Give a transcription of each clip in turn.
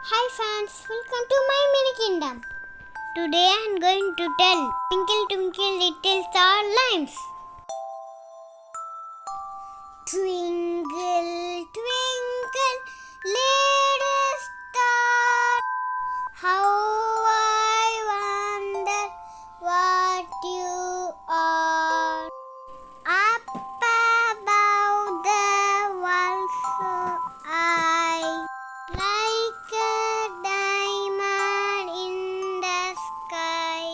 Hi fans, welcome to my mini kingdom. Today I am going to tell Twinkle Twinkle Little Star Rhymes. Twinkle twinkle little star, how I wonder what you are. Up above the world so high, like a diamond in the sky.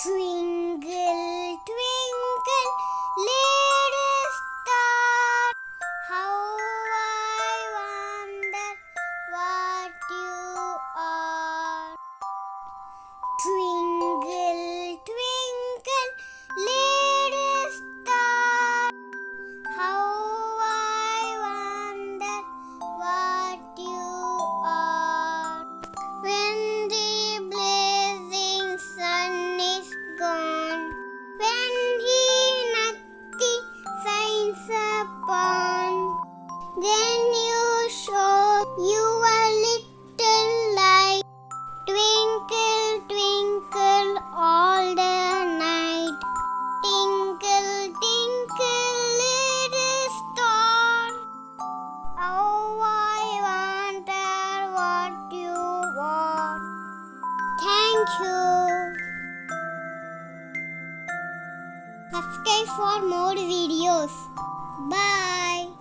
Twinkle, twinkle, little star, how I wonder what you are. Twinkle, twinkle, little star, how I wonder what you are. When the blazing sun is gone, when he nothing shines upon, then you show your little light. Twinkle, twinkle all the night. Tinkle, tinkle, little star, how I wonder what you are. Thank you. Subscribe for more videos. Bye.